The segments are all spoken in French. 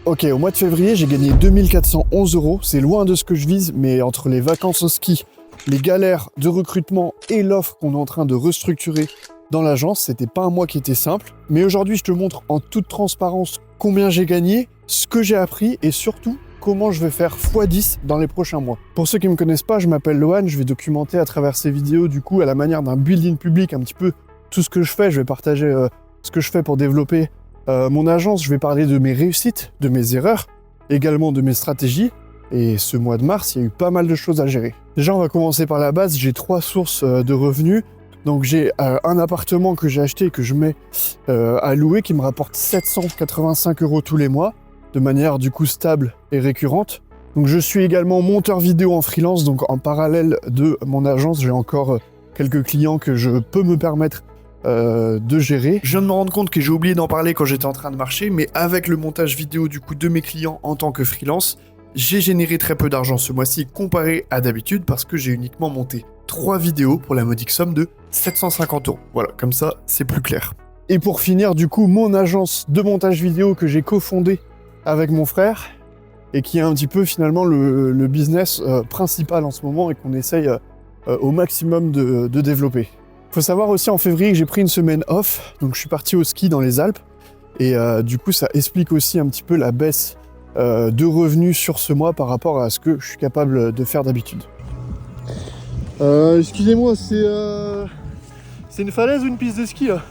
Ok, au mois de février, j'ai gagné 2411 €. C'est loin de ce que je vise, mais entre les vacances au ski, les galères de recrutement et l'offre qu'on est en train de restructurer dans l'agence, c'était pas un mois qui était simple. Mais aujourd'hui, je te montre en toute transparence combien j'ai gagné, ce que j'ai appris et surtout comment je vais faire x10 dans les prochains mois. Pour ceux qui me connaissent pas, je m'appelle Lohan, je vais documenter à travers ces vidéos, du coup, à la manière d'un building public, un petit peu tout ce que je fais. Je vais partager ce que je fais pour développer mon agence, je vais parler de mes réussites, de mes erreurs, également de mes stratégies. Et ce mois de mars, il y a eu pas mal de choses à gérer. Déjà, on va commencer par la base. J'ai 3 sources de revenus. Donc j'ai un appartement que j'ai acheté et que je mets à louer qui me rapporte 785 € tous les mois, de manière du coup stable et récurrente. Donc je suis également monteur vidéo en freelance, donc en parallèle de mon agence, j'ai encore quelques clients que je peux me permettre de gérer. Je viens de me rendre compte que j'ai oublié d'en parler quand j'étais en train de marcher, mais avec le montage vidéo du coup de mes clients en tant que freelance, j'ai généré très peu d'argent ce mois-ci comparé à d'habitude parce que j'ai uniquement monté 3 vidéos pour la modique somme de 750 €. Voilà, comme ça, c'est plus clair. Et pour finir, du coup, mon agence de montage vidéo que j'ai cofondée avec mon frère et qui est un petit peu finalement le business principal en ce moment et qu'on essaye au maximum de développer. Faut savoir aussi en février que j'ai pris une semaine off, donc je suis parti au ski dans les Alpes et du coup ça explique aussi un petit peu la baisse de revenus sur ce mois par rapport à ce que je suis capable de faire d'habitude. Excusez-moi, c'est une falaise ou une piste de ski là?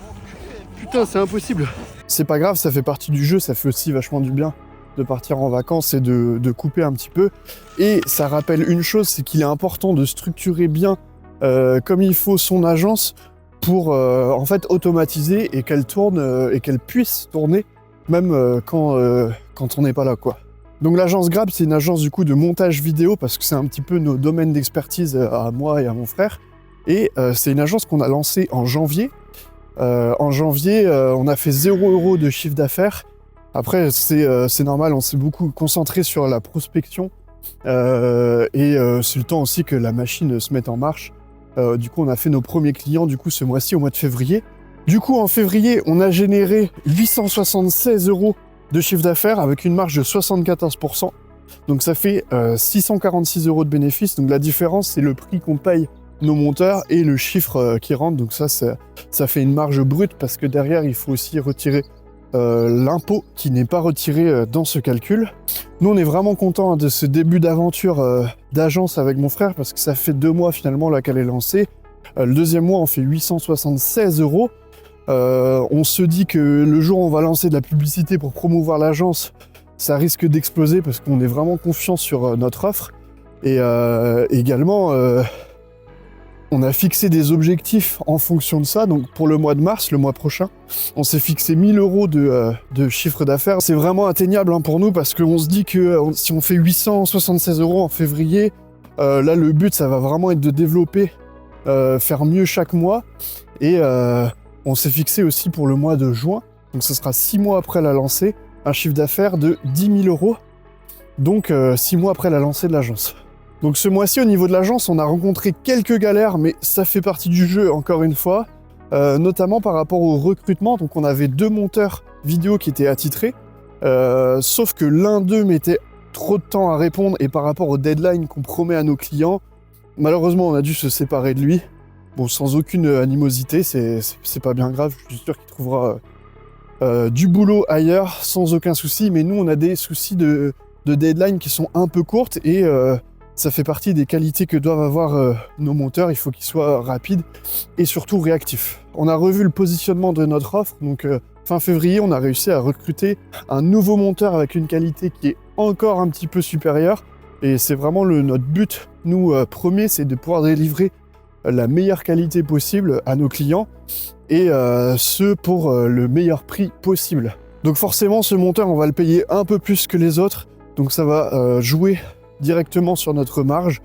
Putain, c'est impossible. C'est pas grave, ça fait partie du jeu, ça fait aussi vachement du bien de partir en vacances et de couper un petit peu. Et ça rappelle une chose, c'est qu'il est important de structurer bien comme il faut son agence pour en fait automatiser et qu'elle tourne et qu'elle puisse tourner même quand on n'est pas là quoi. Donc l'agence Grab, c'est une agence du coup de montage vidéo parce que c'est un petit peu nos domaines d'expertise à moi et à mon frère. Et c'est une agence qu'on a lancée en janvier. On a fait 0 € de chiffre d'affaires. Après, c'est normal, on s'est beaucoup concentré sur la prospection c'est le temps aussi que la machine se mette en marche. Du coup, on a fait nos premiers clients du coup ce mois-ci au mois de février. Du coup, en février, on a généré 876 € de chiffre d'affaires avec une marge de 74%. Donc ça fait 646 € de bénéfices. Donc la différence, c'est le prix qu'on paye nos monteurs et le chiffre qui rentre. Donc ça fait une marge brute parce que derrière, il faut aussi retirer l'impôt qui n'est pas retiré dans ce calcul. Nous, on est vraiment contents de ce début d'aventure d'agence avec mon frère parce que ça fait 2 mois finalement là qu'elle est lancée. Le deuxième mois, on fait 876 €. On se dit que le jour où on va lancer de la publicité pour promouvoir l'agence, ça risque d'exploser parce qu'on est vraiment confiant sur notre offre. Et également, on a fixé des objectifs en fonction de ça. Donc pour le mois de mars, le mois prochain, on s'est fixé 1000 € de chiffre d'affaires. C'est vraiment atteignable pour nous parce qu'on se dit que si on fait 876 € en février, là le but ça va vraiment être de développer, faire mieux chaque mois. Et on s'est fixé aussi pour le mois de juin, donc ce sera 6 mois après la lancée, un chiffre d'affaires de 10 000 €, donc 6 mois après la lancée de l'agence. Donc ce mois-ci, au niveau de l'agence, on a rencontré quelques galères, mais ça fait partie du jeu encore une fois, notamment par rapport au recrutement. Donc on avait 2 monteurs vidéo qui étaient attitrés, sauf que l'un d'eux mettait trop de temps à répondre et par rapport aux deadlines qu'on promet à nos clients, malheureusement on a dû se séparer de lui. Bon, sans aucune animosité, c'est pas bien grave, je suis sûr qu'il trouvera du boulot ailleurs sans aucun souci, mais nous on a des soucis de deadline qui sont un peu courtes et ça fait partie des qualités que doivent avoir nos monteurs, il faut qu'ils soient rapides et surtout réactifs. On a revu le positionnement de notre offre, donc fin février on a réussi à recruter un nouveau monteur avec une qualité qui est encore un petit peu supérieure et c'est vraiment notre but, nous premier, c'est de pouvoir délivrer la meilleure qualité possible à nos clients et ce pour le meilleur prix possible. Donc forcément ce monteur on va le payer un peu plus que les autres, donc ça va jouer directement sur notre marge,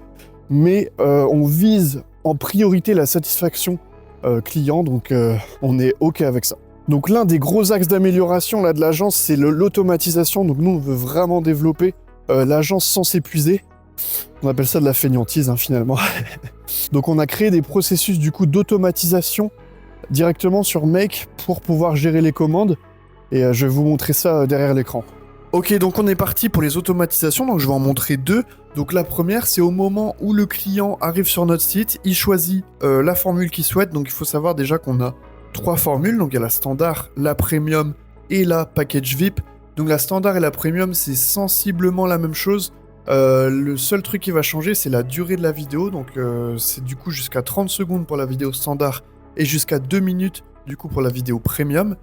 mais on vise en priorité la satisfaction client, donc on est ok avec ça. Donc l'un des gros axes d'amélioration là de l'agence, c'est l'automatisation. Donc nous on veut vraiment développer l'agence sans s'épuiser. On appelle ça de la fainéantise finalement. Donc on a créé des processus du coup d'automatisation directement sur Make pour pouvoir gérer les commandes et je vais vous montrer ça derrière l'écran. Ok, donc on est parti pour les automatisations, donc je vais en montrer deux. Donc la première, c'est au moment où le client arrive sur notre site, il choisit la formule qu'il souhaite. Donc il faut savoir déjà qu'on a trois formules, donc il y a la standard, la premium et la package VIP. Donc la standard et la premium, c'est sensiblement la même chose. Le seul truc qui va changer, c'est la durée de la vidéo. Donc c'est du coup jusqu'à 30 secondes pour la vidéo standard et jusqu'à 2 minutes du coup pour la vidéo premium.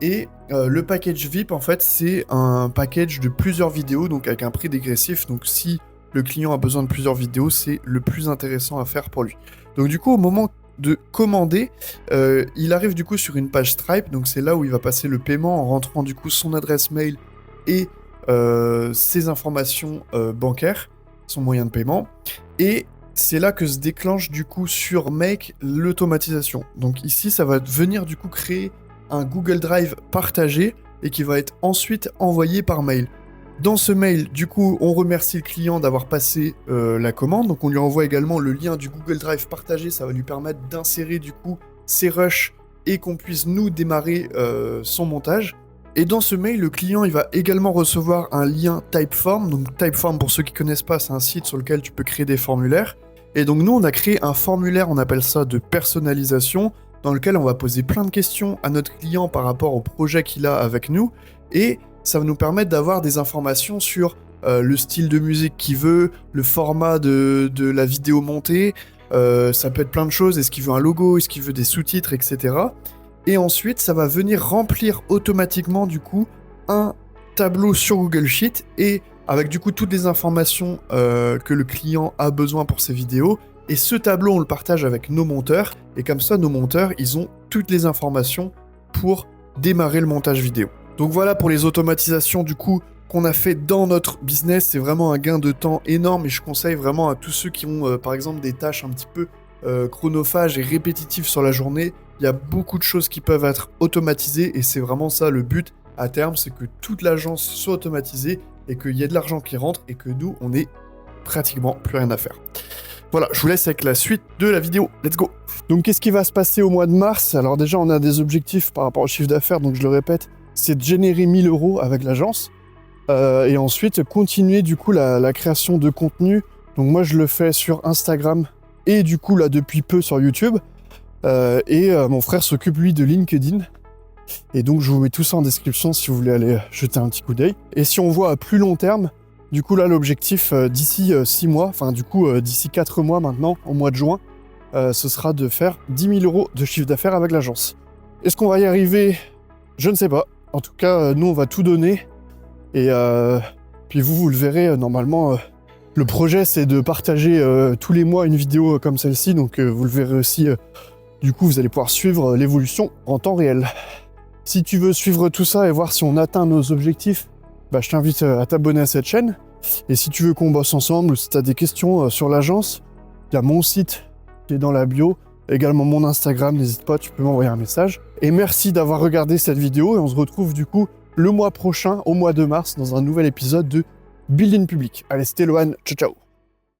Et le package VIP, en fait, c'est un package de plusieurs vidéos, donc avec un prix dégressif. Donc si le client a besoin de plusieurs vidéos, c'est le plus intéressant à faire pour lui. Donc du coup, au moment de commander, il arrive du coup sur une page Stripe, donc c'est là où il va passer le paiement en rentrant du coup son adresse mail et ses informations bancaires, son moyen de paiement. Et c'est là que se déclenche du coup sur Make l'automatisation. Donc ici, ça va venir du coup créer un Google Drive partagé et qui va être ensuite envoyé par mail. Dans ce mail, du coup, on remercie le client d'avoir passé la commande. Donc on lui envoie également le lien du Google Drive partagé. Ça va lui permettre d'insérer du coup ses rushs et qu'on puisse nous démarrer son montage. Et dans ce mail, le client il va également recevoir un lien Typeform. Donc Typeform, pour ceux qui connaissent pas, c'est un site sur lequel tu peux créer des formulaires. Et donc nous, on a créé un formulaire, on appelle ça de personnalisation, dans lequel on va poser plein de questions à notre client par rapport au projet qu'il a avec nous, et ça va nous permettre d'avoir des informations sur le style de musique qu'il veut, le format de la vidéo montée, ça peut être plein de choses, est-ce qu'il veut un logo, est-ce qu'il veut des sous-titres, etc. Et ensuite, ça va venir remplir automatiquement du coup un tableau sur Google Sheet, et avec du coup toutes les informations que le client a besoin pour ses vidéos. Et ce tableau, on le partage avec nos monteurs, et comme ça, nos monteurs, ils ont toutes les informations pour démarrer le montage vidéo. Donc voilà pour les automatisations du coup qu'on a fait dans notre business. C'est vraiment un gain de temps énorme, et je conseille vraiment à tous ceux qui ont par exemple des tâches un petit peu chronophages et répétitives sur la journée. Il y a beaucoup de choses qui peuvent être automatisées, et c'est vraiment ça le but à terme, c'est que toute l'agence soit automatisée et qu'il y ait de l'argent qui rentre et que nous, on ait pratiquement plus rien à faire. Voilà, je vous laisse avec la suite de la vidéo. Let's go! Donc, qu'est-ce qui va se passer au mois de mars? Alors déjà, on a des objectifs par rapport au chiffre d'affaires, donc je le répète, c'est de générer 1 000 € avec l'agence. Et ensuite, continuer du coup la création de contenu. Donc moi, je le fais sur Instagram et du coup, là, depuis peu sur YouTube. Mon frère s'occupe, lui, de LinkedIn. Et donc, je vous mets tout ça en description si vous voulez aller jeter un petit coup d'œil. Et si on voit à plus long terme, du coup, là, l'objectif d'ici 6 mois, enfin, du coup, d'ici 4 mois maintenant, au mois de juin, ce sera de faire 10 000 € de chiffre d'affaires avec l'agence. Est-ce qu'on va y arriver? Je ne sais pas. En tout cas, nous, on va tout donner. Et puis vous le verrez, normalement, le projet, c'est de partager tous les mois une vidéo comme celle-ci. Donc, vous le verrez aussi. Du coup, vous allez pouvoir suivre l'évolution en temps réel. Si tu veux suivre tout ça et voir si on atteint nos objectifs, bah, je t'invite à t'abonner à cette chaîne. Et si tu veux qu'on bosse ensemble, ou si tu as des questions sur l'agence, il y a mon site qui est dans la bio, également mon Instagram, n'hésite pas, tu peux m'envoyer un message. Et merci d'avoir regardé cette vidéo, et on se retrouve du coup le mois prochain, au mois de mars, dans un nouvel épisode de Building Public. Allez, c'était Lohan, ciao ciao!